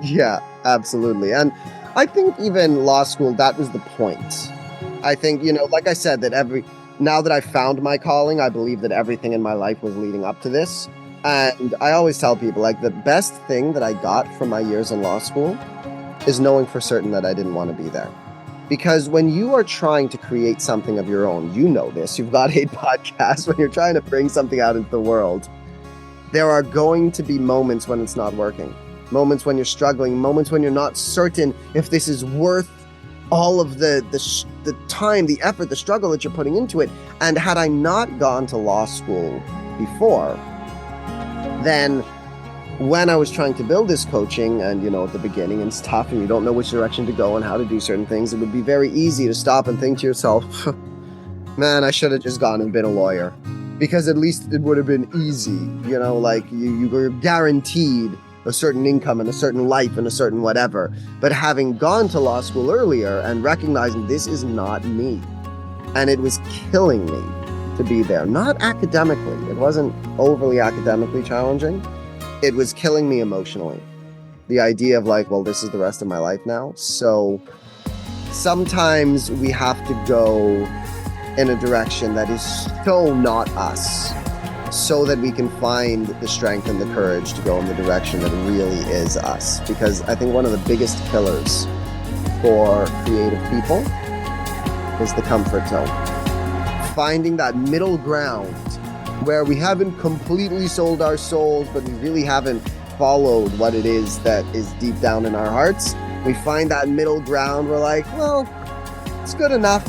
Yeah, absolutely. And I think even law school, that was the point. I think, like I said, now that I found my calling, I believe that everything in my life was leading up to this. And I always tell people, like, the best thing that I got from my years in law school is knowing for certain that I didn't want to be there. Because when you are trying to create something of your own, you know this, you've got a podcast, when you're trying to bring something out into the world, there are going to be moments when it's not working, moments when you're struggling, moments when you're not certain if this is worth all of the time, the effort, the struggle that you're putting into it. And had I not gone to law school before, then when I was trying to build this coaching, and at the beginning it's tough and you don't know which direction to go and how to do certain things, it would be very easy to stop and think to yourself, man, I should have just gone and been a lawyer, because at least it would have been easy. Like you were guaranteed a certain income and a certain life and a certain whatever. But having gone to law school earlier and recognizing this is not me, and it was killing me to be there, not academically, it wasn't overly academically challenging, it was killing me emotionally. The idea of like, well, this is the rest of my life now. So sometimes we have to go in a direction that is so not us, so that we can find the strength and the courage to go in the direction that really is us. Because I think one of the biggest killers for creative people is the comfort zone. Finding that middle ground where we haven't completely sold our souls, but we really haven't followed what it is that is deep down in our hearts. We find that middle ground, we're like, well, it's good enough.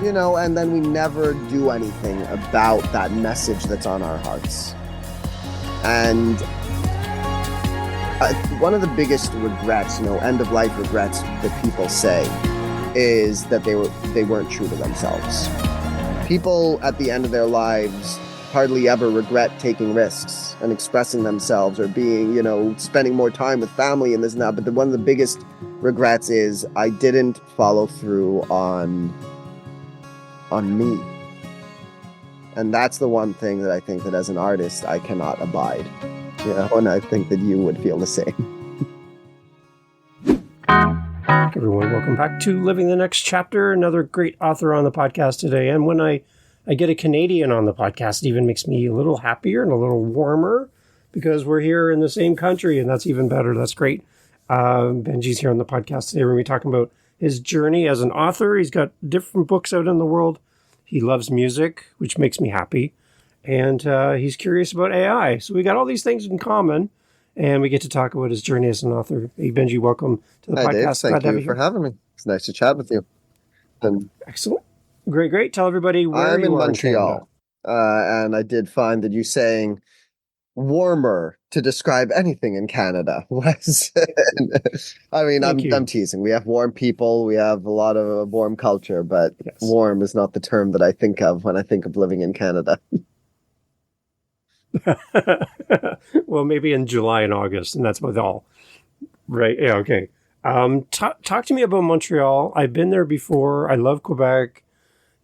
And then we never do anything about that message that's on our hearts. And one of the biggest regrets, end of life regrets that people say, is that they weren't true to themselves. People at the end of their lives hardly ever regret taking risks and expressing themselves, or being, spending more time with family and this and that. But one of the biggest regrets is I didn't follow through on me. And that's the one thing that I think that as an artist I cannot abide, and I think that you would feel the same. Everyone, welcome back to Living the Next Chapter. Another great author on the podcast today. And when I get a Canadian on the podcast, it even makes me a little happier and a little warmer, because we're here in the same country, and that's even better. That's great. Benjy's here on the podcast today. We're going to be talking about his journey as an author. He's got different books out in the world. He loves music, which makes me happy. And he's curious about AI. So we got all these things in common, and we get to talk about his journey as an author. Hey, Benjy, welcome to the podcast. Dave, thank you for having me. It's nice to chat with you. Excellent. Great. Tell everybody where I'm you in are Montreal. And I did find that you saying warmer to describe anything in Canada was, I mean, I'm teasing. We have warm people. We have a lot of warm culture, but yes, warm is not the term that I think of when I think of living in Canada. Well, maybe in July and August, and that's about all. Right. Yeah. Okay. Talk to me about Montreal. I've been there before. I love Quebec.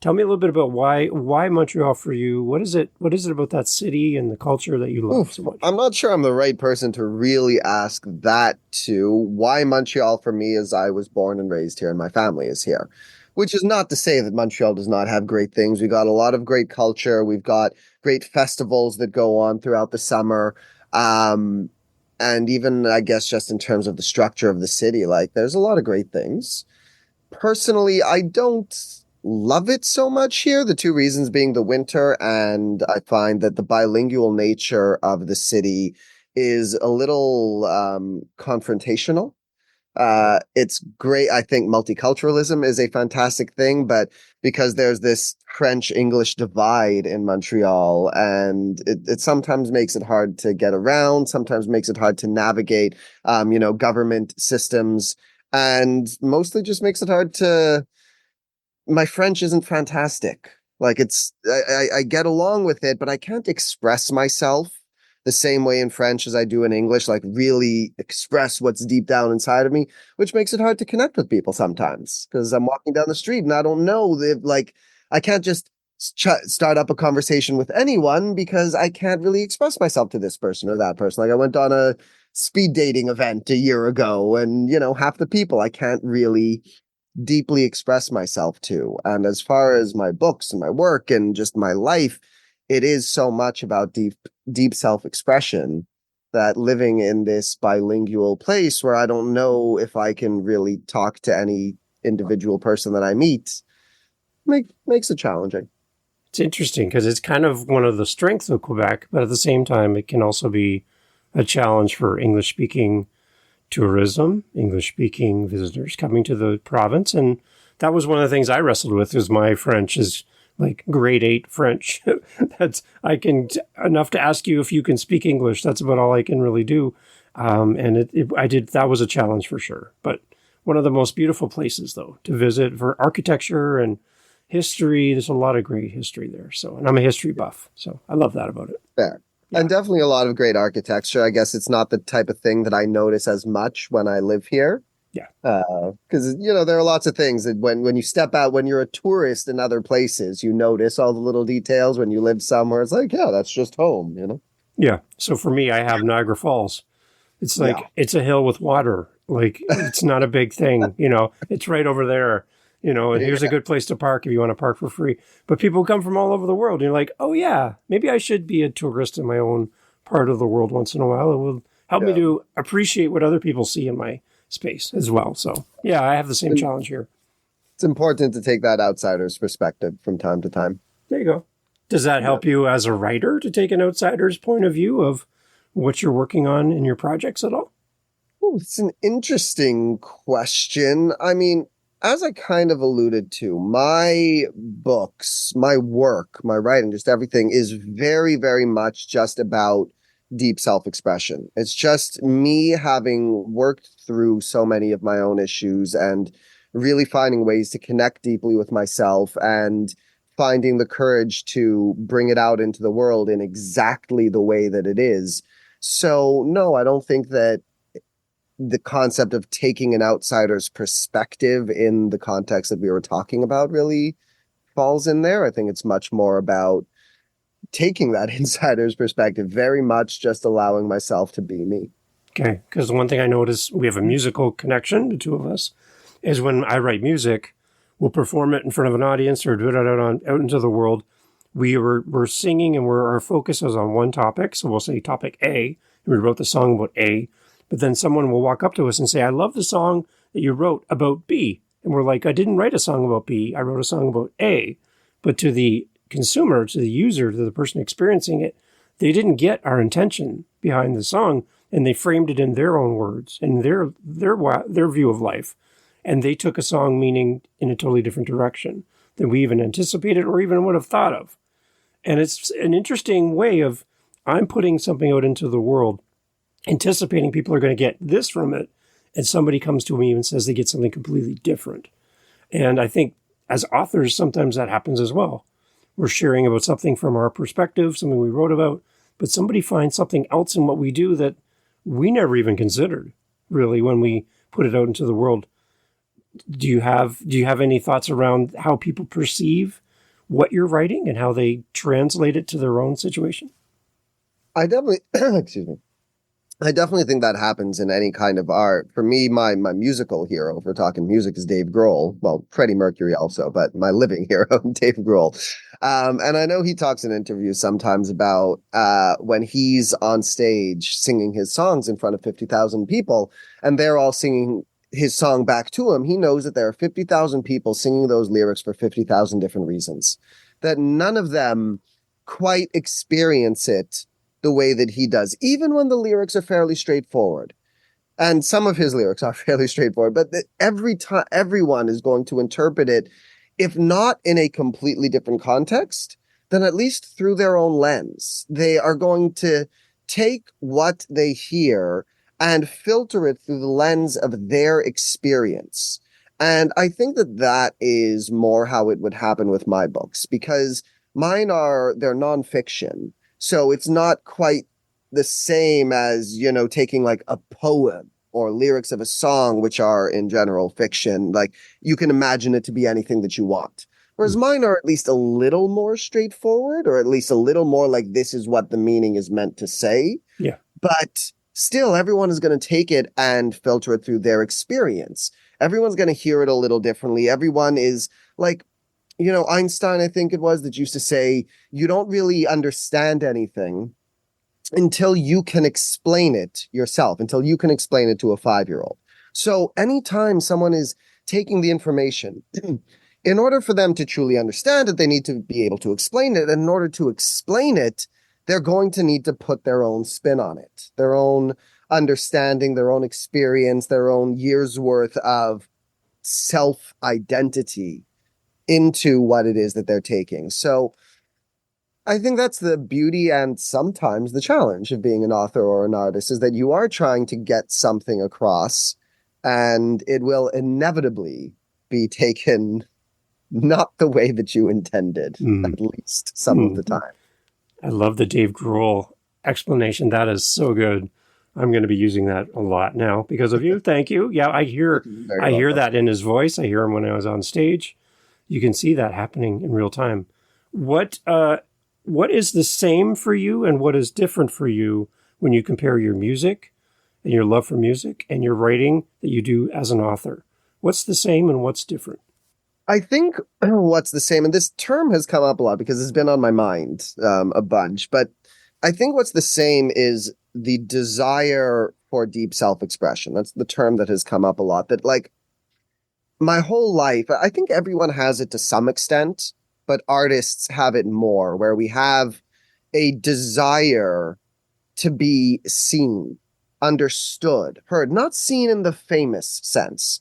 Tell me a little bit about why Montreal for you. What is it about that city and the culture that you love so much? I'm not sure I'm the right person to really ask that to. Why Montreal for me is I was born and raised here and my family is here, which is not to say that Montreal does not have great things. We got a lot of great culture. We've got great festivals that go on throughout the summer. And even, I guess, just in terms of the structure of the city, like there's a lot of great things. Personally, I don't love it so much here. The two reasons being the winter, and I find that the bilingual nature of the city is a little confrontational. It's great. I think multiculturalism is a fantastic thing, but because there's this French-English divide in Montreal, and it sometimes makes it hard to get around, sometimes makes it hard to navigate, government systems, and mostly just makes it hard to... My French isn't fantastic. Like I get along with it, but I can't express myself the same way in French as I do in English, like really express what's deep down inside of me, which makes it hard to connect with people sometimes, because I'm walking down the street and I don't know if, like, I can't just start up a conversation with anyone because I can't really express myself to this person or that person. Like I went on a speed dating event a year ago, and half the people I can't really deeply express myself to. And as far as my books and my work and just my life, it is so much about deep self-expression, that living in this bilingual place where I don't know if I can really talk to any individual person that I meet makes it challenging. It's interesting because it's kind of one of the strengths of Quebec, but at the same time, it can also be a challenge for English-speaking tourism, English-speaking visitors coming to the province. And that was one of the things I wrestled with, is my French is like grade 8 French. I can enough to ask you if you can speak English. That's about all I can really do. That was a challenge for sure. But one of the most beautiful places, though, to visit for architecture and history. There's a lot of great history there. And I'm a history buff, so I love that about it. Fair. Yeah. And definitely a lot of great architecture. I guess it's not the type of thing that I notice as much when I live here. Yeah. Because, there are lots of things that when you step out, when you're a tourist in other places, you notice all the little details. When you live somewhere, it's like, yeah, that's just home, Yeah. So for me, I have Niagara Falls. It's like, It's a hill with water. Like, it's not a big thing, it's right over there. And here's a good place to park if you want to park for free. But people come from all over the world. And you're like, oh, yeah, maybe I should be a tourist in my own part of the world once in a while. It will help me to appreciate what other people see in my space as well. So, yeah, I have the same challenge here. It's important to take that outsider's perspective from time to time. There you go. Does that help you as a writer to take an outsider's point of view of what you're working on in your projects at all? Oh, it's an interesting question. I mean, as I kind of alluded to, my books, my work, my writing, just everything is very, very much just about deep self-expression. It's just me having worked through so many of my own issues and really finding ways to connect deeply with myself and finding the courage to bring it out into the world in exactly the way that it is. So, no, I don't think that the concept of taking an outsider's perspective in the context that we were talking about really falls in there. I think it's much more about taking that insider's perspective, very much just allowing myself to be me. Okay, because the one thing I notice, we have a musical connection, the two of us, is when I write music, we'll perform it in front of an audience or do it out into the world. We're singing and our focus is on one topic. So we'll say topic A, and we wrote the song about A. But then someone will walk up to us and say, I love the song that you wrote about B. And we're like, I didn't write a song about B. I wrote a song about A. But to the consumer, to the user, to the person experiencing it, they didn't get our intention behind the song, and they framed it in their own words and their view of life. And they took a song meaning in a totally different direction than we even anticipated or even would have thought of. And it's an interesting way of, I'm putting something out into the world, anticipating people are going to get this from it, and somebody comes to me and says they get something completely different. And I think as authors, sometimes that happens as well. We're sharing about something from our perspective, something we wrote about, but somebody finds something else in what we do that we never even considered, really, when we put it out into the world. Do you have any thoughts around how people perceive what you're writing and how they translate it to their own situation? I definitely, excuse me. I definitely think that happens in any kind of art. For me, my musical hero, if we're talking music, is Dave Grohl. Well, Freddie Mercury also, but my living hero, Dave Grohl. And I know he talks in interviews sometimes about when he's on stage singing his songs in front of 50,000 people, and they're all singing his song back to him. He knows that there are 50,000 people singing those lyrics for 50,000 different reasons, that none of them quite experience it the way that he does, even when the lyrics are fairly straightforward. And some of his lyrics are fairly straightforward, but every time everyone is going to interpret it, if not in a completely different context, then at least through their own lens. They are going to take what they hear and filter it through the lens of their experience. And I think that that is more how it would happen with my books, because they're nonfiction. So it's not quite the same as, taking like a poem or lyrics of a song, which are in general fiction. Like, you can imagine it to be anything that you want. Whereas mine are at least a little more straightforward, or at least a little more like this is what the meaning is meant to say. Yeah. But still, everyone is going to take it and filter it through their experience. Everyone's going to hear it a little differently. Everyone is like, Einstein, I think it was, that used to say, you don't really understand anything until you can explain it yourself, until you can explain it to a 5-year-old. So anytime someone is taking the information, in order for them to truly understand it, they need to be able to explain it. And in order to explain it, they're going to need to put their own spin on it, their own understanding, their own experience, their own years worth of self-identity into what it is that they're taking. So I think that's the beauty and sometimes the challenge of being an author or an artist, is that you are trying to get something across and it will inevitably be taken not the way that you intended, at least some of the time. I love the Dave Grohl explanation. That is so good. I'm going to be using that a lot now because of you. Thank you. Yeah, I hear that in his voice. I hear him when I was on stage. You can see that happening in real time. What is the same for you and what is different for you when you compare your music and your love for music and your writing that you do as an author? What's the same and what's different? I think what's the same, and this term has come up a lot because it's been on my mind a bunch, but I think what's the same is the desire for deep self-expression. That's the term that has come up a lot, that like my whole life, I think everyone has it to some extent, but artists have it more, where we have a desire to be seen, understood, heard, not seen in the famous sense,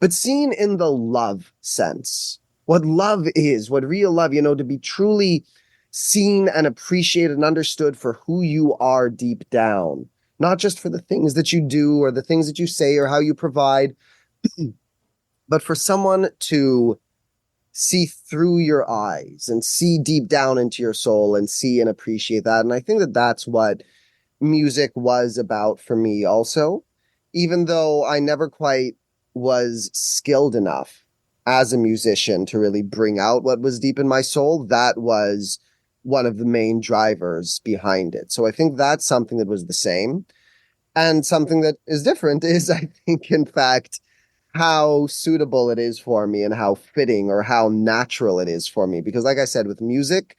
but seen in the love sense. What love is, what real love, to be truly seen and appreciated and understood for who you are deep down, not just for the things that you do or the things that you say or how you provide, but for someone to see through your eyes and see deep down into your soul and see and appreciate that. And I think that that's what music was about for me also, even though I never quite was skilled enough as a musician to really bring out what was deep in my soul. That was one of the main drivers behind it. So I think that's something that was the same. And something that is different is, I think, in fact, how suitable it is for me and how fitting or how natural it is for me. Because like I said, with music,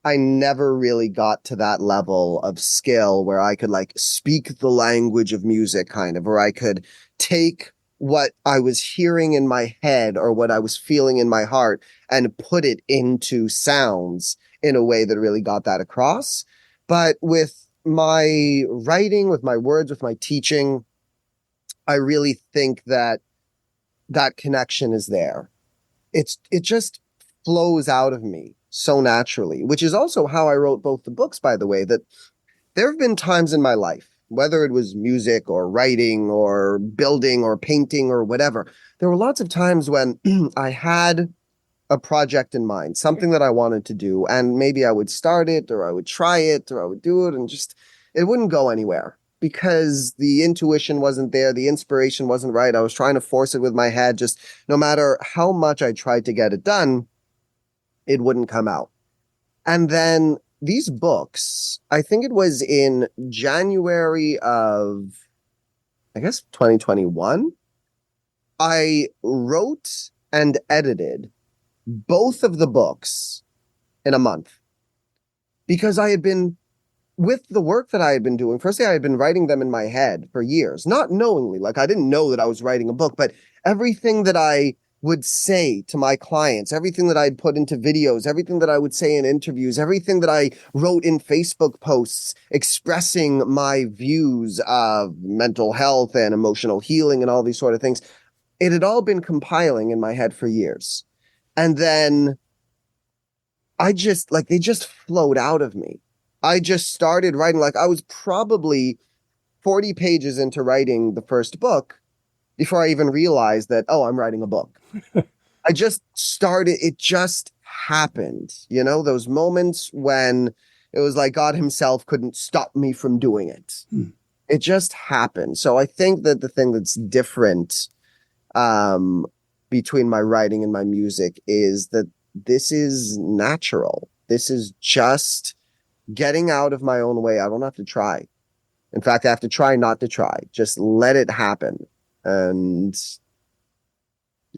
I never really got to that level of skill where I could like speak the language of music kind of, or I could take what I was hearing in my head or what I was feeling in my heart and put it into sounds in a way that really got that across. But with my writing, with my words, with my teaching, I really think that that connection is there. It just flows out of me so naturally, which is also how I wrote both the books, by the way, that there have been times in my life, whether it was music or writing or building or painting or whatever, there were lots of times when I had a project in mind, something that I wanted to do, and maybe I would start it or I would try it or I would do it and just, it wouldn't go anywhere because the intuition wasn't there. The inspiration wasn't right. I was trying to force it with my head. Just no matter how much I tried to get it done, it wouldn't come out. And then these books, I think it was in January of, I guess, 2021, I wrote and edited both of the books in a month because I had been, with the work that I had been doing, firstly, I had been writing them in my head for years, not knowingly, like I didn't know that I was writing a book, but everything that I would say to my clients, everything that I'd put into videos, everything that I would say in interviews, everything that I wrote in Facebook posts expressing my views of mental health and emotional healing and all these sort of things, it had all been compiling in my head for years. And then I just, like, they just flowed out of me. I just started writing, like I was probably 40 pages into writing the first book before I even realized that, oh, I'm writing a book. I just started, it just happened, those moments when it was like God himself couldn't stop me from doing it. It just happened. So I think that the thing that's different between my writing and my music is that this is natural. This is just getting out of my own way. I don't have to try. In fact, I have to try not to try. Just let it happen. And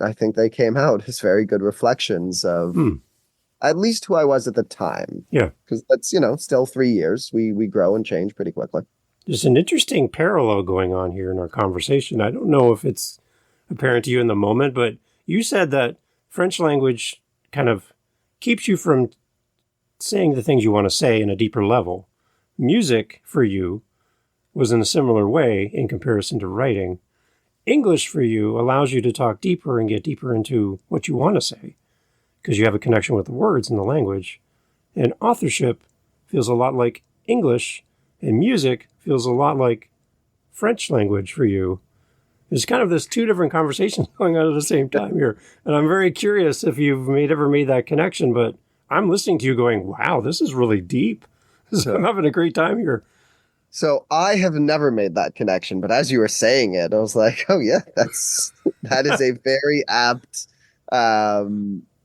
I think they came out as very good reflections of at least who I was at the time. Yeah. Because that's, still 3 years. We grow and change pretty quickly. There's an interesting parallel going on here in our conversation. I don't know if it's apparent to you in the moment, but you said that French language kind of keeps you from saying the things you want to say in a deeper level. Music, for you, was in a similar way in comparison to writing. English, for you, allows you to talk deeper and get deeper into what you want to say because you have a connection with the words and the language. And authorship feels a lot like English, and music feels a lot like French language for you. There's kind of this two different conversations going on at the same time here. And I'm very curious if you've ever made that connection, but I'm listening to you going, wow, this is really deep. I'm having a great time here. So I have never made that connection, but as you were saying it, I was like, oh yeah, that is a very apt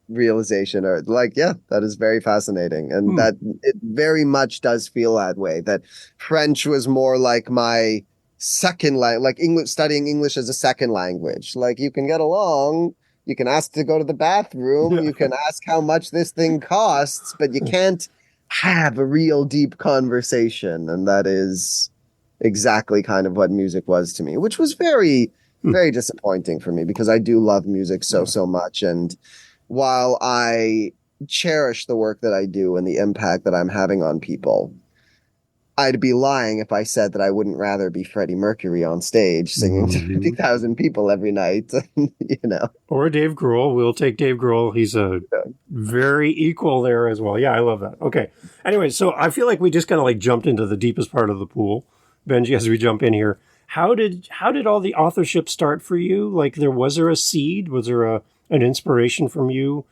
realization, or like, yeah, that is very fascinating. And that it very much does feel that way, that French was more like my second language, like English, studying English as a second language. Like you can get along, you can ask to go to the bathroom, you can ask how much this thing costs, but you can't have a real deep conversation. And that is exactly kind of what music was to me, which was very, very disappointing for me because I do love music so much. And while I cherish the work that I do and the impact that I'm having on people, I'd be lying if I said that I wouldn't rather be Freddie Mercury on stage singing to 50,000 people every night, Or Dave Grohl. We'll take Dave Grohl. He's a very equal there as well. Yeah, I love that. Okay. Anyway, so I feel like we just kind of like jumped into the deepest part of the pool, Benjy, as we jump in here. How did all the authorship start for you? Like, was there a seed? Was there an inspiration for you,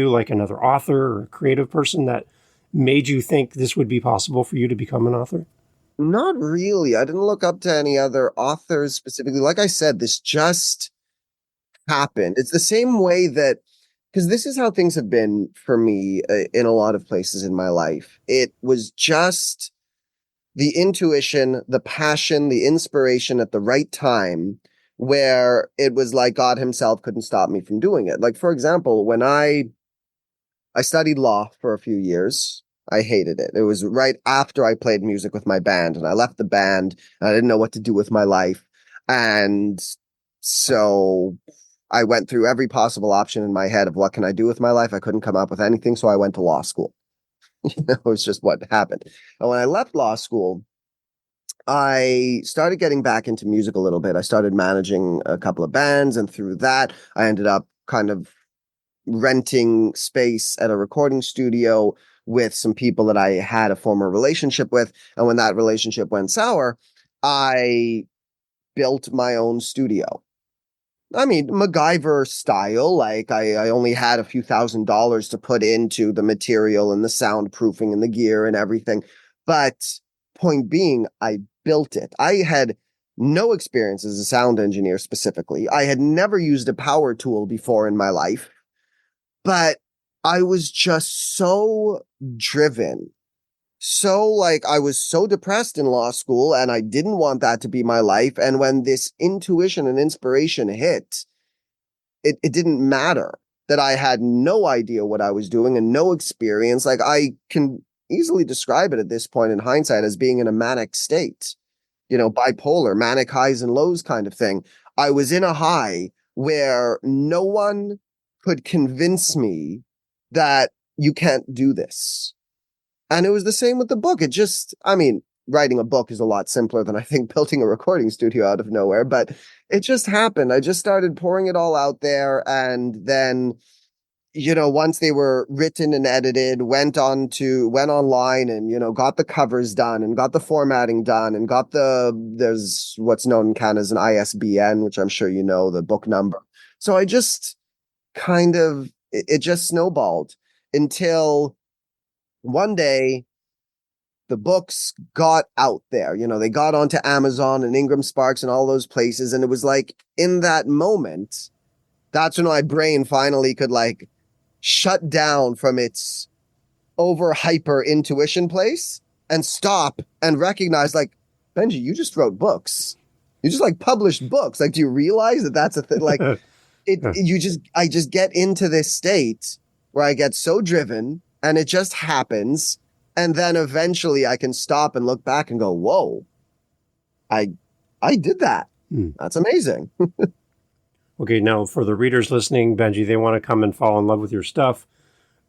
like another author or a creative person that made you think this would be possible for you to become an author? Not really. I didn't look up to any other authors specifically. Like I said, this just happened. It's the same way that, because this is how things have been for me in a lot of places in my life. It was just the intuition, the passion, the inspiration at the right time where it was like God himself couldn't stop me from doing it. Like, for example, when I studied law for a few years. I hated it. It was right after I played music with my band, and I left the band, and I didn't know what to do with my life. And so I went through every possible option in my head of what can I do with my life. I couldn't come up with anything, so I went to law school. It was just what happened. And when I left law school, I started getting back into music a little bit. I started managing a couple of bands, and through that, I ended up kind of renting space at a recording studio with some people that I had a former relationship with. And when that relationship went sour, I built my own studio. I mean, MacGyver style, like I only had a few $1,000s to put into the material and the soundproofing and the gear and everything. But point being, I built it. I had no experience as a sound engineer specifically. I had never used a power tool before in my life. But I was just so driven. So like I was so depressed in law school and I didn't want that to be my life. And when this intuition and inspiration hit, it didn't matter that I had no idea what I was doing and no experience. Like I can easily describe it at this point in hindsight as being in a manic state, bipolar, manic highs and lows kind of thing. I was in a high where no one could convince me that you can't do this. And it was the same with the book. Writing a book is a lot simpler than I think building a recording studio out of nowhere, but it just happened. I just started pouring it all out there. And then, once they were written and edited, went online and, got the covers done and got the formatting done and there's what's known in Canada as an ISBN, which I'm sure the book number. So I just it just snowballed until one day the books got out there. They got onto Amazon and Ingram Sparks and all those places. And it was like in that moment, that's when my brain finally could like shut down from its over hyper intuition place and stop and recognize, like, Benji, you just wrote books. You just like published books. Like, do you realize that that's a thing? Like, I just get into this state where I get so driven and it just happens. And then eventually I can stop and look back and go, whoa, I, I did that. That's amazing. Okay, now for the readers listening, Benji, they want to come and fall in love with your stuff.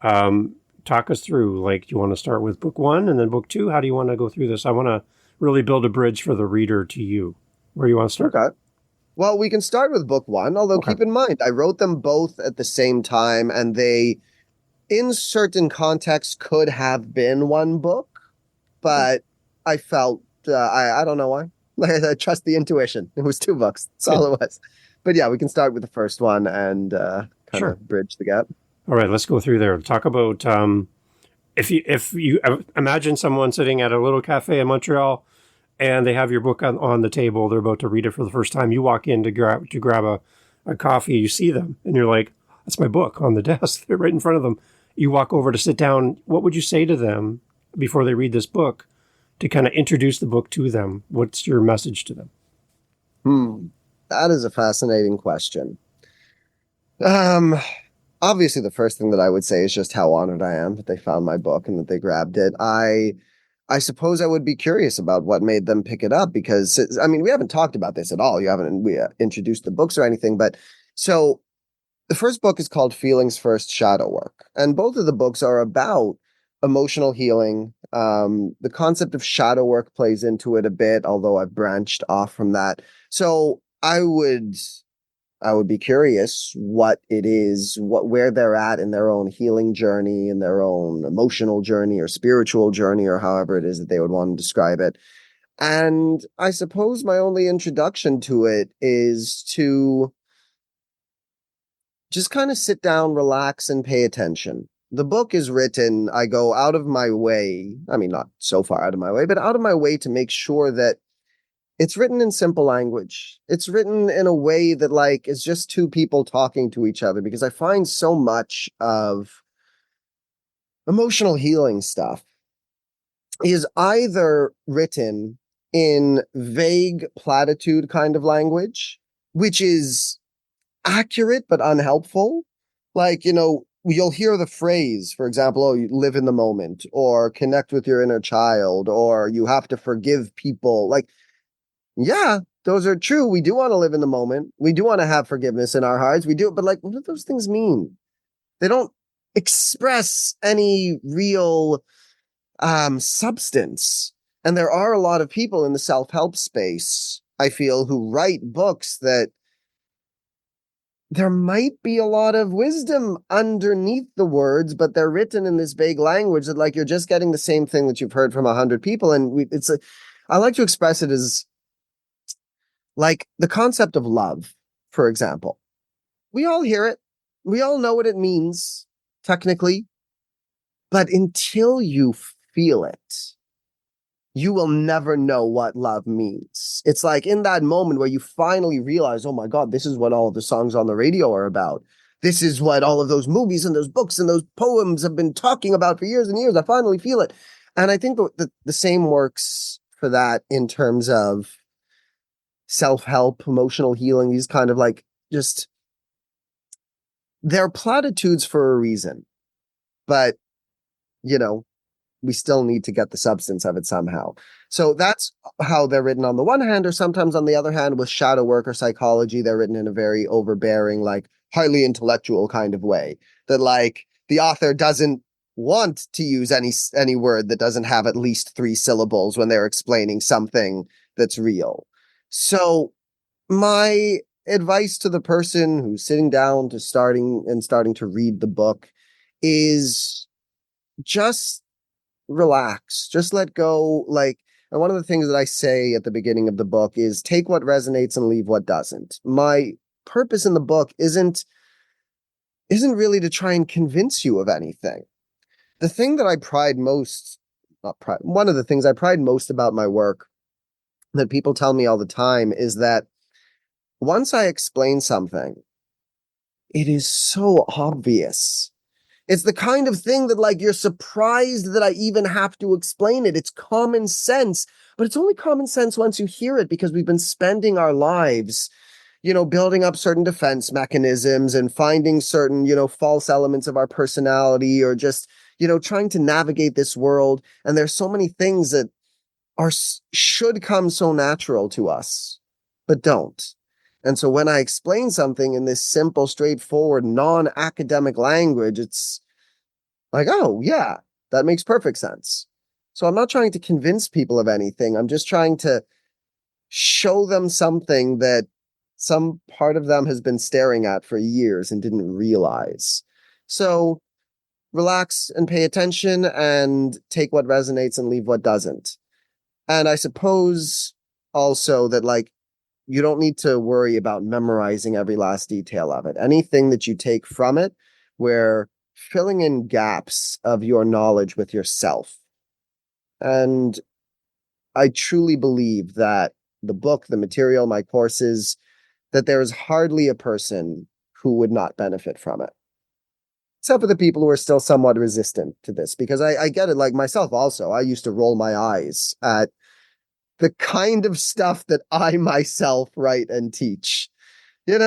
Talk us through, like, do you want to start with book 1 and then book 2? How do you want to go through this? I want to really build a bridge for the reader to you. Where do you want to start? Okay. Well, we can start with book 1, although keep in mind, I wrote them both at the same time, and they, in certain contexts, could have been one book, but I felt, I don't know why. I trust the intuition. It was 2 books. That's all it was. But yeah, we can start with the first one and kind of bridge the gap. All right, let's go through there. Talk about if you imagine someone sitting at a little cafe in Montreal and they have your book on the table. They're about to read it for the first time. You walk in to grab a coffee. You see them and you're like, that's my book on the desk. They're right in front of them. You walk over to sit down. What would you say to them before they read this book to kind of introduce the book to them? What's your message to them? That is a fascinating question. Obviously, the first thing that I would say is just how honored I am that they found my book and that they grabbed it. I suppose I would be curious about what made them pick it up because, I mean, we haven't talked about this at all. You haven't introduced the books or anything, but so the first book is called Feelings First, Shadow Work, and both of the books are about emotional healing. The concept of shadow work plays into it a bit, although I've branched off from that. So I would be curious what it is, where they're at in their own healing journey, in their own emotional journey or spiritual journey, or however it is that they would want to describe it. And I suppose my only introduction to it is to just kind of sit down, relax, and pay attention. The book is written, I go out of my way, I mean, not so far out of my way, but out of my way to make sure that it's written in simple language. It's written in a way that, like, is just 2 people talking to each other, because I find so much of emotional healing stuff is either written in vague platitude kind of language, which is accurate but unhelpful. Like, you'll hear the phrase, for example, oh, you live in the moment, or connect with your inner child, or you have to forgive people. Like, yeah, those are true. We do want to live in the moment. We do want to have forgiveness in our hearts. We do, but like, what do those things mean? They don't express any real substance. And there are a lot of people in the self-help space, I feel, who write books that there might be a lot of wisdom underneath the words, but they're written in this vague language that, like, you're just getting the same thing that you've heard from 100 people. And I like to express it as like the concept of love, for example. We all hear it. We all know what it means, technically. But until you feel it, you will never know what love means. It's like in that moment where you finally realize, oh my God, this is what all of the songs on the radio are about. This is what all of those movies and those books and those poems have been talking about for years and years. I finally feel it. And I think the same works for that in terms of self-help, emotional healing, these kind of like just, they're platitudes for a reason. But, we still need to get the substance of it somehow. So that's how they're written on the one hand, or sometimes on the other hand, with shadow work or psychology, they're written in a very overbearing, like highly intellectual kind of way that, like, the author doesn't want to use any word that doesn't have at least 3 syllables when they're explaining something that's real. So my advice to the person who's sitting down to starting to read the book is just relax, just let go. Like, and one of the things that I say at the beginning of the book is take what resonates and leave what doesn't. My purpose in the book isn't really to try and convince you of anything. The thing that I pride most, one of the things I pride most about my work that people tell me all the time is that once I explain something, it is so obvious It's the kind of thing that like you're surprised that I even have to explain it. It's common sense, but it's only common sense once you hear it because we've been spending our lives, building up certain defense mechanisms and finding certain, false elements of our personality or just, trying to navigate this world. And there's so many things that should come so natural to us, but don't. And so when I explain something in this simple, straightforward, non-academic language, it's like, oh, yeah, that makes perfect sense. So I'm not trying to convince people of anything. I'm just trying to show them something that some part of them has been staring at for years and didn't realize. So relax and pay attention and take what resonates and leave what doesn't. And I suppose also that, like, you don't need to worry about memorizing every last detail of it. Anything that you take from it, we're filling in gaps of your knowledge with yourself. And I truly believe that the book, the material, my courses, that there is hardly a person who would not benefit from it. Except for the people who are still somewhat resistant to this, because I get it, like myself also. I used to roll my eyes at the kind of stuff that I myself write and teach. Any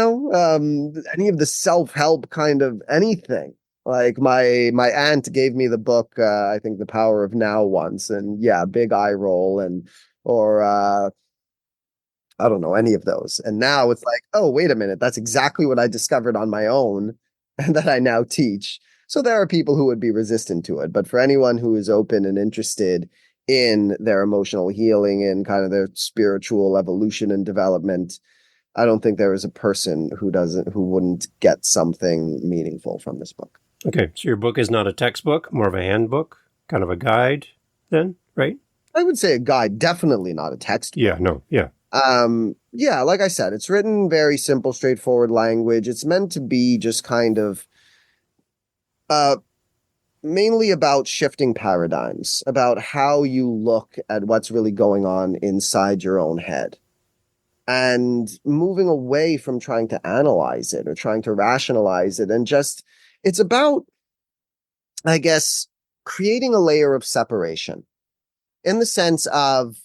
of the self-help kind of anything. Like my aunt gave me the book, I think The Power of Now once, and yeah, big eye roll or I don't know any of those. And now it's like, oh, wait a minute, that's exactly what I discovered on my own and that I now teach. So there are people who would be resistant to it, but for anyone who is open and interested in their emotional healing and kind of their spiritual evolution and development, I don't think there is a person who wouldn't get something meaningful from this book. Okay, so your book is not a textbook, more of a handbook, kind of a guide then, right? I would say a guide, definitely not a textbook. Yeah, no, yeah. Yeah, like I said, it's written very simple, straightforward language. It's meant to be just kind of mainly about shifting paradigms, about how you look at what's really going on inside your own head and moving away from trying to analyze it or trying to rationalize it. And just, it's about, I guess, creating a layer of separation in the sense of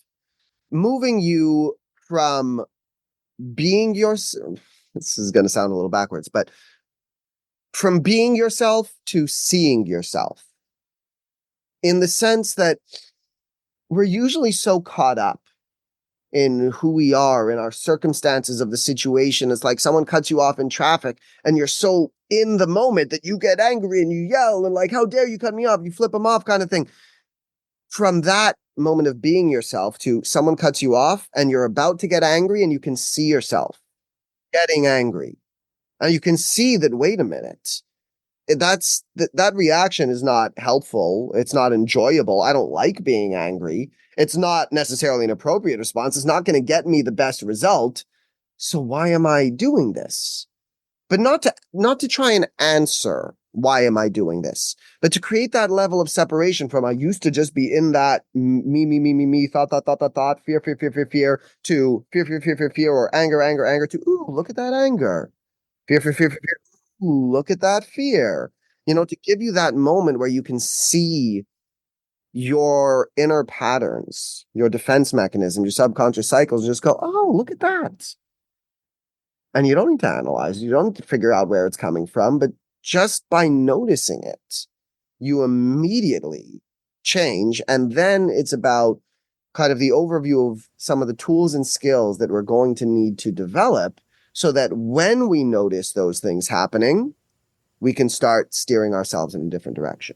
moving you from being yourself. This is going to sound a little backwards, but from being yourself to seeing yourself, in the sense that we're usually so caught up in who we are, in our circumstances of the situation. It's like someone cuts you off in traffic and you're so in the moment that you get angry and you yell and like, how dare you cut me off? You flip them off kind of thing. From that moment of being yourself to someone cuts you off and you're about to get angry and you can see yourself getting angry. And you can see that, wait a minute, that reaction is not helpful. It's not enjoyable. I don't like being angry. It's not necessarily an appropriate response. It's not going to get me the best result. So why am I doing this? But not to try and answer why am I doing this, but to create that level of separation from I used to just be in that me, thought, fear, to fear, or anger, to, ooh, look at that anger. Fear. Ooh, look at that fear. To give you that moment where you can see your inner patterns, your defense mechanism, your subconscious cycles, and just go, oh, look at that. And you don't need to analyze. You don't need to figure out where it's coming from, but just by noticing it, you immediately change. And then it's about kind of the overview of some of the tools and skills that we're going to need to develop so that when we notice those things happening, we can start steering ourselves in a different direction.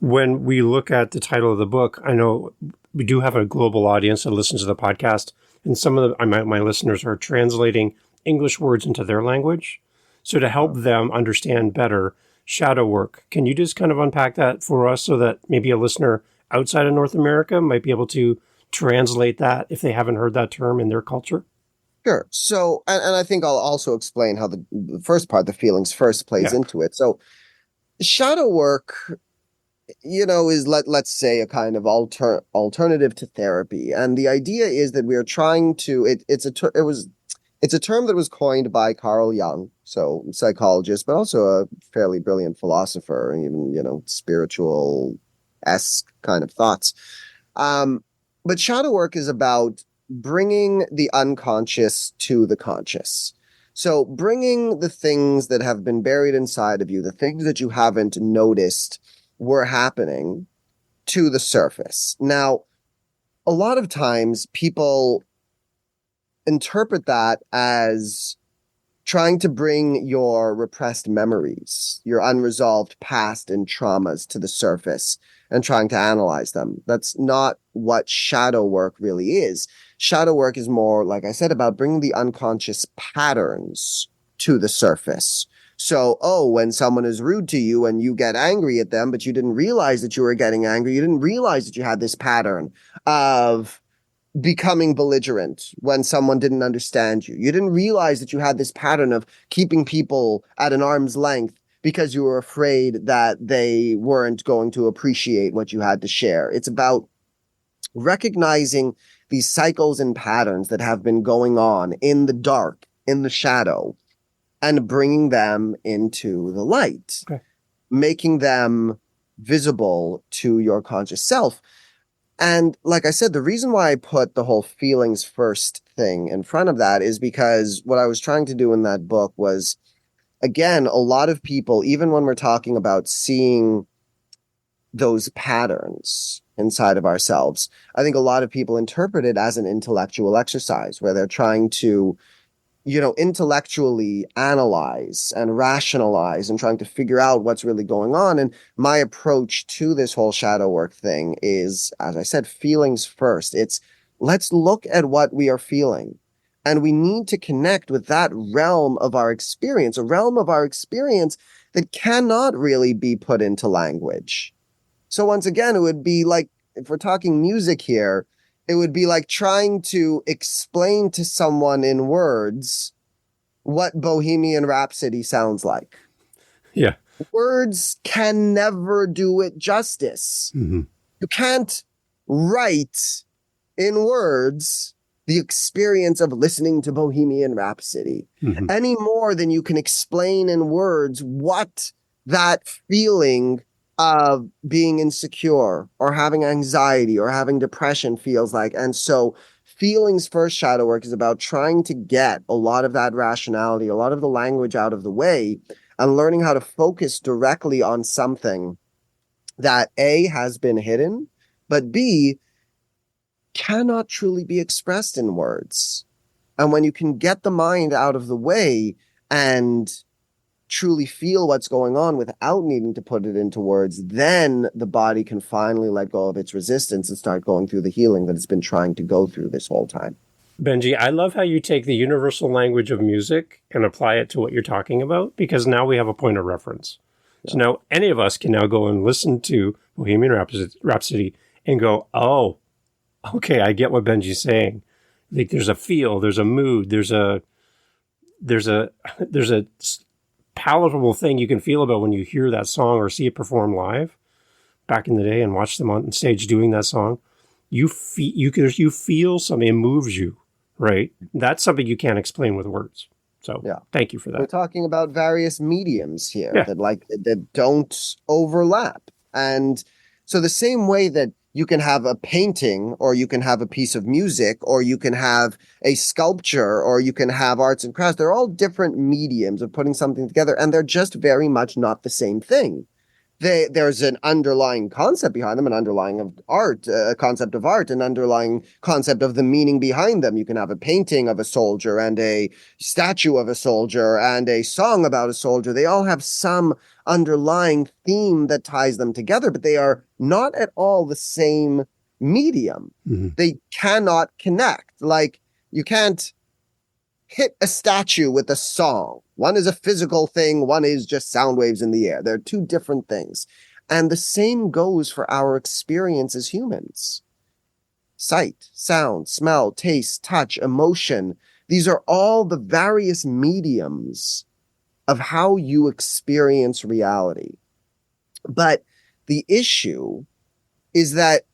When we look at the title of the book, I know we do have a global audience that listens to the podcast, and some of my listeners are translating English words into their language. So to help them understand better shadow work, can you just kind of unpack that for us so that maybe a listener outside of North America might be able to translate that if they haven't heard that term in their culture? Sure. So, and I think I'll also explain how the first part, the feelings first, plays into it. So shadow work, is let's say a kind of alternative to therapy. And the idea is that we are trying to, It's a term that was coined by Carl Jung, so psychologist, but also a fairly brilliant philosopher, and even, spiritual-esque kind of thoughts. But shadow work is about bringing the unconscious to the conscious. So bringing the things that have been buried inside of you, the things that you haven't noticed were happening, to the surface. Now, a lot of times people interpret that as trying to bring your repressed memories, your unresolved past and traumas to the surface and trying to analyze them. That's not what shadow work really is. Shadow work is more, like I said, about bringing the unconscious patterns to the surface. So, when someone is rude to you and you get angry at them, but you didn't realize that you were getting angry, you didn't realize that you had this pattern of becoming belligerent when someone didn't understand you. You didn't realize that you had this pattern of keeping people at an arm's length because you were afraid that they weren't going to appreciate what you had to share. It's about recognizing these cycles and patterns that have been going on in the dark, in the shadow, and bringing them into the light, Okay. making them visible to your conscious self. And like I said, the reason why I put the whole feelings first thing in front of that is because what I was trying to do in that book was, again, a lot of people, even when we're talking about seeing those patterns inside of ourselves, I think a lot of people interpret it as an intellectual exercise where they're trying to, intellectually analyze and rationalize and trying to figure out what's really going on. And my approach to this whole shadow work thing is, as I said, feelings first. It's let's look at what we are feeling. And we need to connect with that realm of our experience, a realm of our experience that cannot really be put into language. So once again, it would be like, if we're talking music here, it would be like trying to explain to someone in words what Bohemian Rhapsody sounds like. Yeah. Words can never do it justice. Mm-hmm. You can't write in words the experience of listening to Bohemian Rhapsody any more than you can explain in words what that feeling of being insecure or having anxiety or having depression feels like. And so feelings first shadow work is about trying to get a lot of that rationality, a lot of the language out of the way, and learning how to focus directly on something that A, has been hidden, but B, cannot truly be expressed in words. And when you can get the mind out of the way and truly feel what's going on without needing to put it into words, then the body can finally let go of its resistance and start going through the healing that it's been trying to go through this whole time. Benjy, I love how you take the universal language of music and apply it to what you're talking about, because now we have a point of reference. Yeah. So now any of us can now go and listen to Bohemian Rhapsody and go, oh, okay, I get what Benjy's saying. Like there's a feel, there's a mood, there's a palatable thing you can feel about when you hear that song or see it performed live back in the day and watch them on stage doing that song. You feel something, it moves you, right? That's something you can't explain with words. So Thank you for that. We're talking about various mediums here that don't overlap. And so the same way that you can have a painting, or you can have a piece of music, or you can have a sculpture, or you can have arts and crafts. They're all different mediums of putting something together, and they're just very much not the same thing. There's an underlying concept behind them, an underlying of art, a concept of art, an underlying concept of the meaning behind them. You can have a painting of a soldier and a statue of a soldier and a song about a soldier. They all have some underlying theme that ties them together, but they are not at all the same medium. Mm-hmm. They cannot connect. Like, you can't hit a statue with a song. One is a physical thing, one is just sound waves in the air. They're two different things. And the same goes for our experience as humans. Sight, sound, smell, taste, touch, emotion. These are all the various mediums of how you experience reality. But the issue is that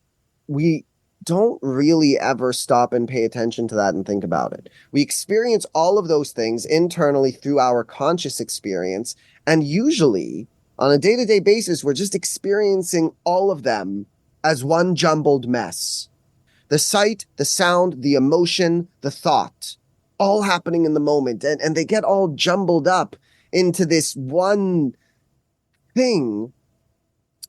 we don't really ever stop and pay attention to that and think about it. We experience all of those things internally through our conscious experience. And usually, on a day-to-day basis, we're just experiencing all of them as one jumbled mess. The sight, the sound, the emotion, the thought, all happening in the moment. And they get all jumbled up into this one thing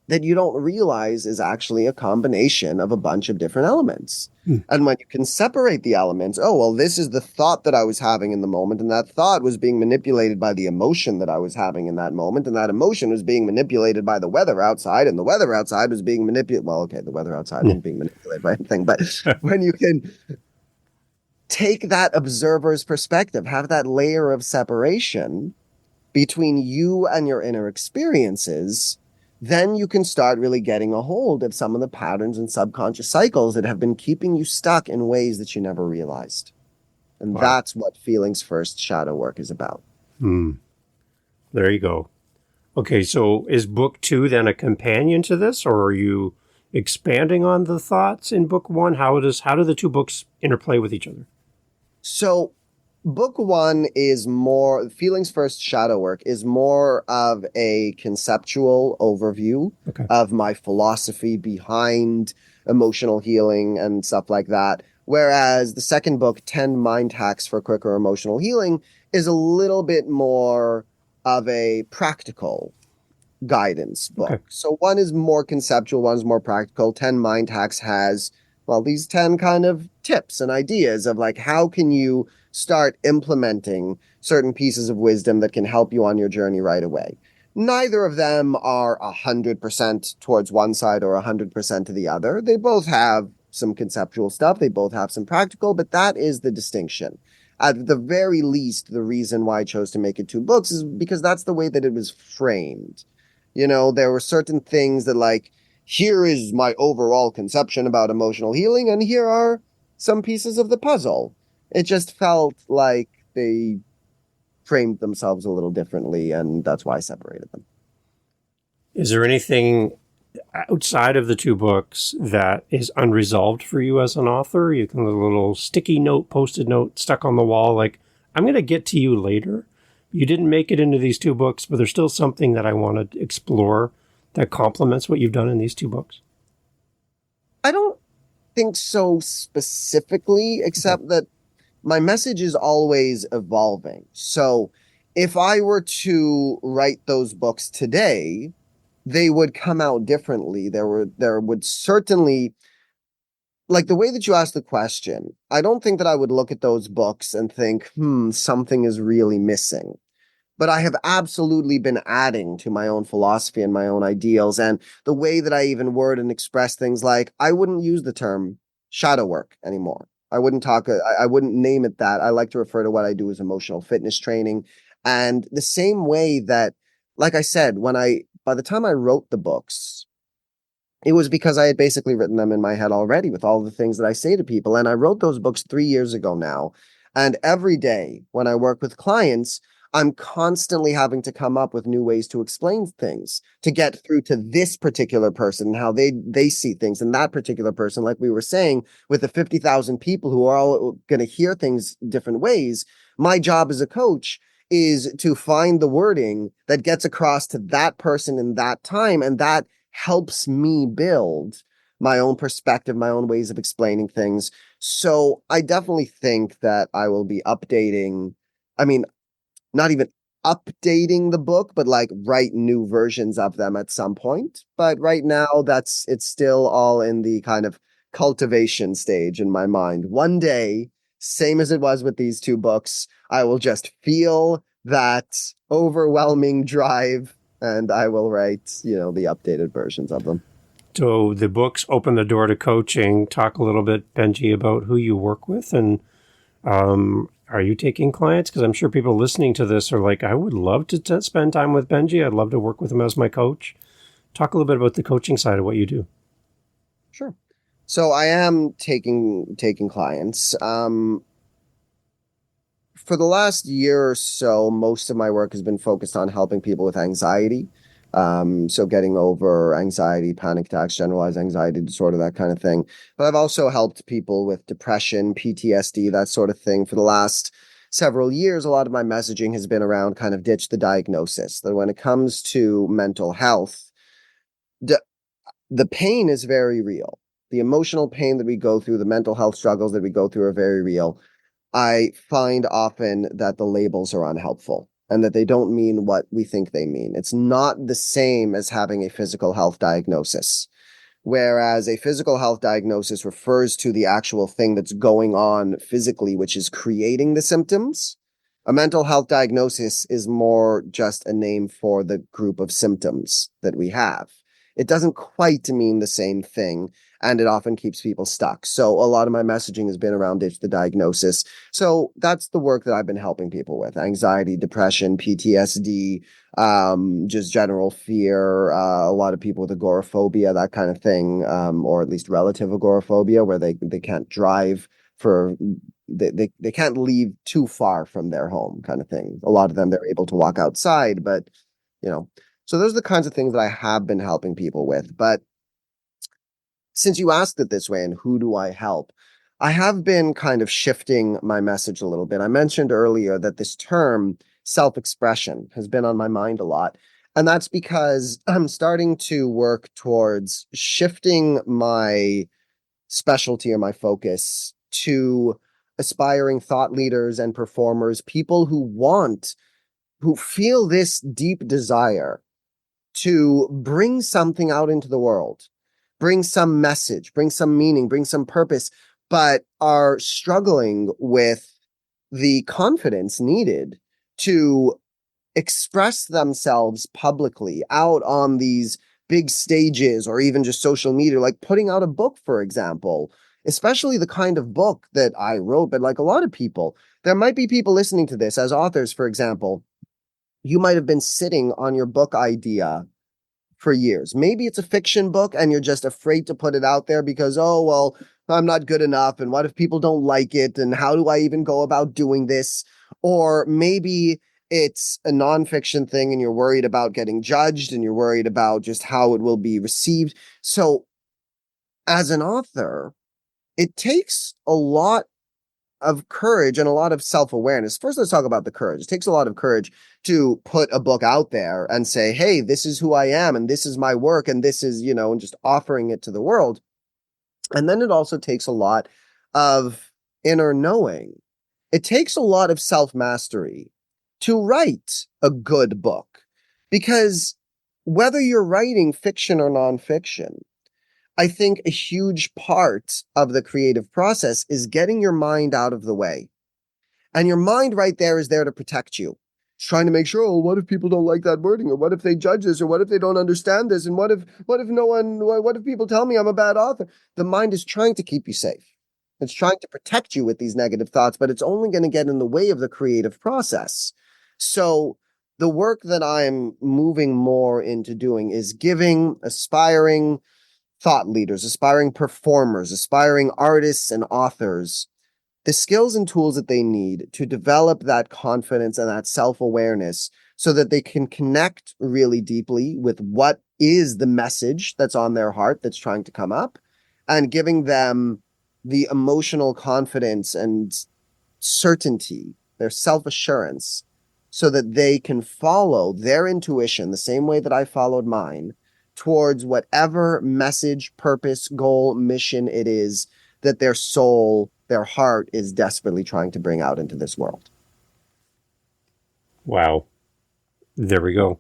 that you don't realize is actually a combination of a bunch of different elements. And when you can separate the elements, oh, well, this is the thought that I was having in the moment, and that thought was being manipulated by the emotion that I was having in that moment, and that emotion was being manipulated by the weather outside, and the weather outside was being manipulated. Well, okay, the weather outside wasn't being manipulated by anything, but when you can take that observer's perspective, have that layer of separation between you and your inner experiences, then you can start really getting a hold of some of the patterns and subconscious cycles that have been keeping you stuck in ways that you never realized. And Wow. That's what Feelings First shadow work is about. There you go. Okay, so is book 2 then a companion to this, or are you expanding on the thoughts in book 1? How do the two books interplay with each other? So book 1 is more, Feelings First shadow work is more of a conceptual overview of my philosophy behind emotional healing and stuff like that. Whereas the second book, 10 Mind Hacks for Quicker Emotional Healing, is a little bit more of a practical guidance book. Okay. So one is more conceptual, one's more practical. 10 Mind Hacks has, well, these 10 kind of tips and ideas of like, how can you start implementing certain pieces of wisdom that can help you on your journey right away. Neither of them are 100% towards one side or 100% to the other. They both have some conceptual stuff. They both have some practical, but that is the distinction. At the very least, the reason why I chose to make it 2 books is because that's the way that it was framed. You know, there were certain things that like, here is my overall conception about emotional healing, and here are some pieces of the puzzle. It just felt like they framed themselves a little differently, and that's why I separated them. Is there anything outside of the 2 books that is unresolved for you as an author? You can have a little sticky note, post-it note stuck on the wall, like, I'm going to get to you later. You didn't make it into these 2 books, but there's still something that I want to explore that complements what you've done in these 2 books. I don't think so specifically, except that my message is always evolving. So if I were to write those books today, they would come out differently. There would certainly, like the way that you asked the question, I don't think that I would look at those books and think, something is really missing. But I have absolutely been adding to my own philosophy and my own ideals, and the way that I even word and express things. Like, I wouldn't use the term shadow work anymore. I wouldn't name it that. I like to refer to what I do as emotional fitness training. And the same way that, like I said, by the time I wrote the books, it was because I had basically written them in my head already with all the things that I say to people. And I wrote those books 3 years ago now. And every day when I work with clients, I'm constantly having to come up with new ways to explain things, to get through to this particular person, how they see things, and that particular person, like we were saying, with the 50,000 people who are all going to hear things different ways. My job as a coach is to find the wording that gets across to that person in that time, and that helps me build my own perspective, my own ways of explaining things. So I definitely think that I will be updating. I mean, not even updating the book, but like write new versions of them at some point. But right now, it's still all in the kind of cultivation stage in my mind. One day, same as it was with these 2 books, I will just feel that overwhelming drive, and I will write, the updated versions of them. So the books open the door to coaching. Talk a little bit, Benjy, about who you work with, and are you taking clients? Because I'm sure people listening to this are like, I would love to spend time with Benjy. I'd love to work with him as my coach. Talk a little bit about the coaching side of what you do. Sure. So I am taking clients. For the last year or so, most of my work has been focused on helping people with anxiety. So getting over anxiety, panic attacks, generalized anxiety disorder, that kind of thing. But I've also helped people with depression, PTSD, that sort of thing for the last several years. A lot of my messaging has been around kind of ditch the diagnosis, that when it comes to mental health, the pain is very real. The emotional pain that we go through, the mental health struggles that we go through are very real. I find often that the labels are unhelpful and that they don't mean what we think they mean. It's not the same as having a physical health diagnosis. Whereas a physical health diagnosis refers to the actual thing that's going on physically, which is creating the symptoms. A mental health diagnosis is more just a name for the group of symptoms that we have. It doesn't quite mean the same thing, and it often keeps people stuck. So a lot of my messaging has been around ditch the diagnosis. So that's the work that I've been helping people with: anxiety, depression, PTSD, just general fear, a lot of people with agoraphobia, that kind of thing, or at least relative agoraphobia, where they can't drive for they can't leave too far from their home, kind of thing. A lot of them, they're able to walk outside, but you know, so those are the kinds of things that I have been helping people with. But since you asked it this way, and who do I help? I have been kind of shifting my message a little bit. I mentioned earlier that this term self-expression has been on my mind a lot. And that's because I'm starting to work towards shifting my specialty or my focus to aspiring thought leaders and performers, people who feel this deep desire to bring something out into the world, bring some message, bring some meaning, bring some purpose, but are struggling with the confidence needed to express themselves publicly out on these big stages or even just social media, like putting out a book, for example, especially the kind of book that I wrote. But like a lot of people, there might be people listening to this as authors, for example. You might have been sitting on your book idea for years. Maybe it's a fiction book and you're just afraid to put it out there because, oh, well, I'm not good enough. And what if people don't like it? And how do I even go about doing this? Or maybe it's a nonfiction thing and you're worried about getting judged and you're worried about just how it will be received. So as an author, it takes a lot of courage and a lot of self-awareness. First, let's talk about the courage. It takes a lot of courage to put a book out there and say, hey, this is who I am and this is my work and this is, and just offering it to the world. And then it also takes a lot of inner knowing. It takes a lot of self-mastery to write a good book, because whether you're writing fiction or nonfiction, I think a huge part of the creative process is getting your mind out of the way. And your mind right there is there to protect you. It's trying to make sure, oh, what if people don't like that wording? Or what if they judge this? Or what if they don't understand this? And what if people tell me I'm a bad author? The mind is trying to keep you safe. It's trying to protect you with these negative thoughts, but it's only going to get in the way of the creative process. So the work that I'm moving more into doing is giving aspiring thought leaders, aspiring performers, aspiring artists and authors the skills and tools that they need to develop that confidence and that self-awareness so that they can connect really deeply with what is the message that's on their heart that's trying to come up, and giving them the emotional confidence and certainty, their self-assurance, so that they can follow their intuition the same way that I followed mine towards whatever message, purpose, goal, mission it is that their soul, their heart is desperately trying to bring out into this world. Wow. There we go.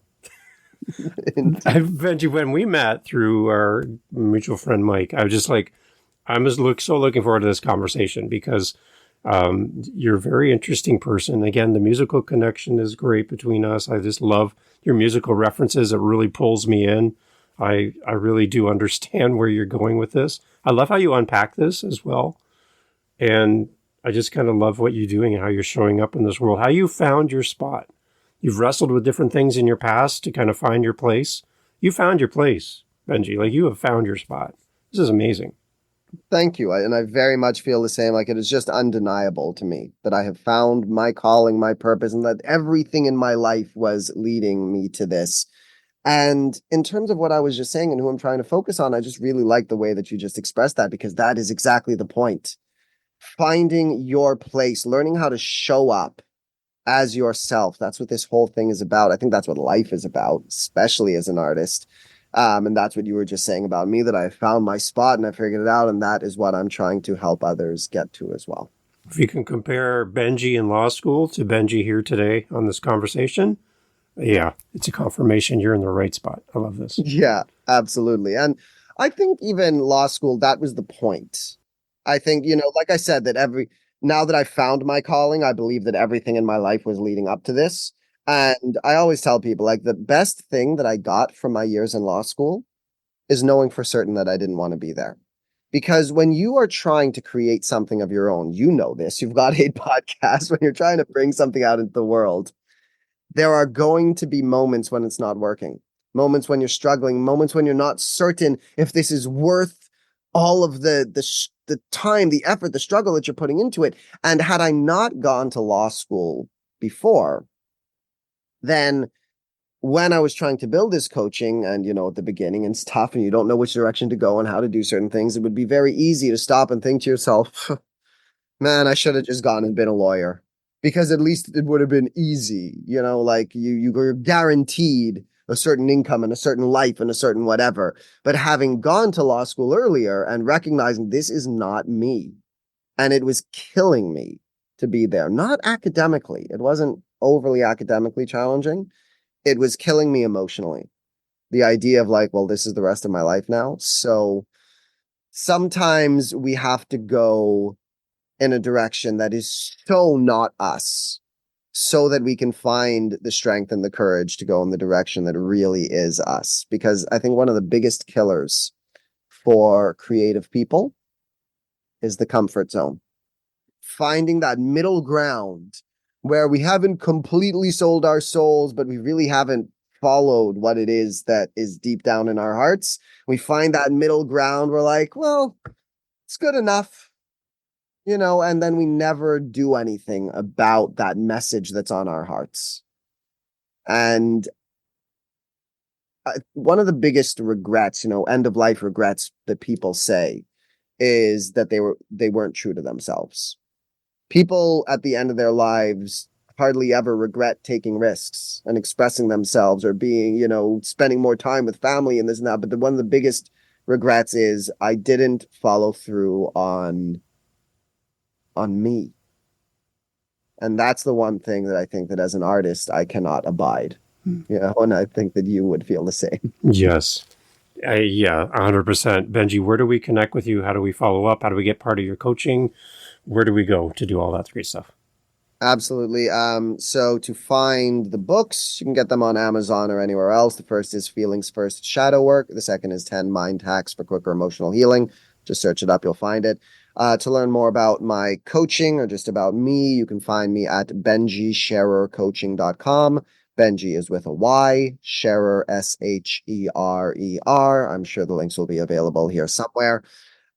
Benji, when we met through our mutual friend Mike, I was just like, I'm so looking forward to this conversation because you're a very interesting person. Again, the musical connection is great between us. I just love your musical references. It really pulls me in. I really do understand where you're going with this. I love how you unpack this as well. And I just kind of love what you're doing and how you're showing up in this world, how you found your spot. You've wrestled with different things in your past to kind of find your place. You found your place, Benji. Like, you have found your spot. This is amazing. Thank you. And I very much feel the same. Like, it is just undeniable to me that I have found my calling, my purpose, and that everything in my life was leading me to this. And in terms of what I was just saying and who I'm trying to focus on, I just really like the way that you just expressed that, because that is exactly the point. Finding your place, learning how to show up as yourself. That's what this whole thing is about. I think that's what life is about, especially as an artist. And that's what you were just saying about me, that I found my spot and I figured it out. And that is what I'm trying to help others get to as well. If you can compare Benjy in law school to Benjy here today on this conversation, yeah, it's a confirmation you're in the right spot. I love this. Yeah, absolutely. And I think even law school, that was the point. I think, like I said, now that I found my calling, I believe that everything in my life was leading up to this. And I always tell people, like, the best thing that I got from my years in law school is knowing for certain that I didn't want to be there. Because when you are trying to create something of your own, you know this, you've got 8 podcasts, when you're trying to bring something out into the world, there are going to be moments when it's not working, moments when you're struggling, moments when you're not certain if this is worth all of the time, the effort, the struggle that you're putting into it. And had I not gone to law school before, then when I was trying to build this coaching and, at the beginning, and it's tough and you don't know which direction to go and how to do certain things, it would be very easy to stop and think to yourself, man, I should have just gone and been a lawyer, because at least it would have been easy. Like you're guaranteed a certain income and a certain life and a certain whatever. But having gone to law school earlier and recognizing this is not me, and it was killing me to be there, not academically. It wasn't overly academically challenging. It was killing me emotionally. The idea of like, well, this is the rest of my life now. So sometimes we have to go in a direction that is so not us, so that we can find the strength and the courage to go in the direction that really is us. Because I think one of the biggest killers for creative people is the comfort zone. Finding that middle ground where we haven't completely sold our souls, but we really haven't followed what it is that is deep down in our hearts. We find that middle ground. We're like, well, it's good enough, and then we never do anything about that message that's on our hearts. And one of the biggest regrets, end of life regrets that people say, is that they weren't true to themselves. People at the end of their lives hardly ever regret taking risks and expressing themselves, or being, spending more time with family and this and that. But one of the biggest regrets is, I didn't follow through on me. And that's the one thing that I think that as an artist, I cannot abide. And I think that you would feel the same. Yes. Yeah, 100%. Benjy, where do we connect with you? How do we follow up? How do we get part of your coaching? Where do we go to do all that great stuff? Absolutely. So to find the books, you can get them on Amazon or anywhere else. The first is Feelings First Shadow Work. The second is 10 Mind Hacks for Quicker Emotional Healing. Just search it up, you'll find it. To learn more about my coaching or just about me, you can find me at benjysherercoaching.com. Benjy is with a Y, Sherer, Sherer. I'm sure the links will be available here somewhere.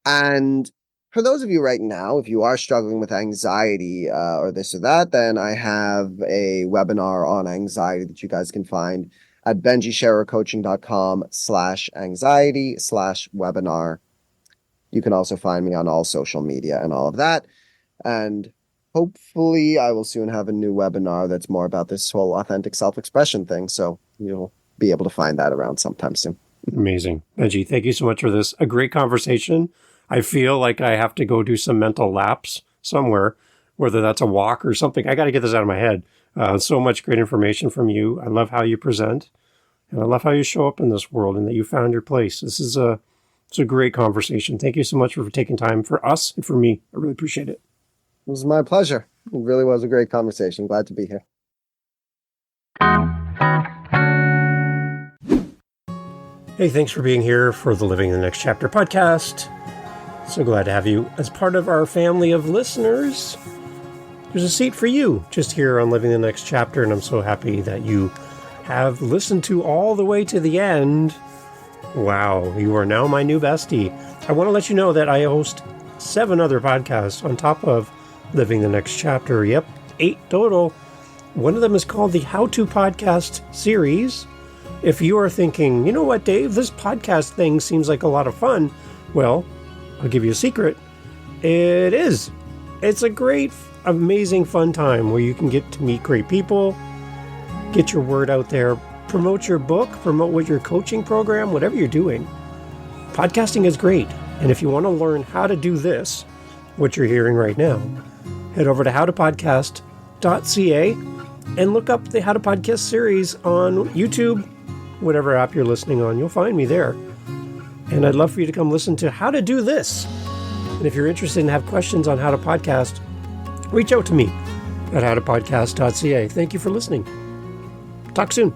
And for those of you right now, if you are struggling with anxiety or this or that, then I have a webinar on anxiety that you guys can find at benjysherercoaching.com/anxiety/webinar. You can also find me on all social media and all of that. And hopefully I will soon have a new webinar that's more about this whole authentic self-expression thing. So you'll be able to find that around sometime soon. Amazing. Benjy, thank you so much for this. A great conversation. I feel like I have to go do some mental laps somewhere, whether that's a walk or something. I got to get this out of my head. So much great information from you. I love how you present, and I love how you show up in this world, and that you found your place. It's a great conversation. Thank you so much for taking time for us and for me. I really appreciate it. It was my pleasure. It really was a great conversation. Glad to be here. Hey, thanks for being here for the Living the Next Chapter podcast. So glad to have you as part of our family of listeners. There's a seat for you just here on Living the Next Chapter, and I'm so happy that you have listened to all the way to the end. Wow, you are now my new bestie. I want to let you know that I host 7 other podcasts on top of Living the Next Chapter. Yep, 8 total. One of them is called the How To Podcast series. If you are thinking, you know what, Dave, this podcast thing seems like a lot of fun, well, I'll give you a secret. It is. It's a great, amazing, fun time where you can get to meet great people, get your word out there, promote your book, promote what your coaching program, whatever you're doing. Podcasting is great. And if you want to learn how to do this, what you're hearing right now, head over to howtopodcast.ca and look up the How to Podcast series on YouTube, whatever app you're listening on. You'll find me there. And I'd love for you to come listen to how to do this. And if you're interested and have questions on how to podcast, reach out to me at howtopodcast.ca. Thank you for listening. Talk soon.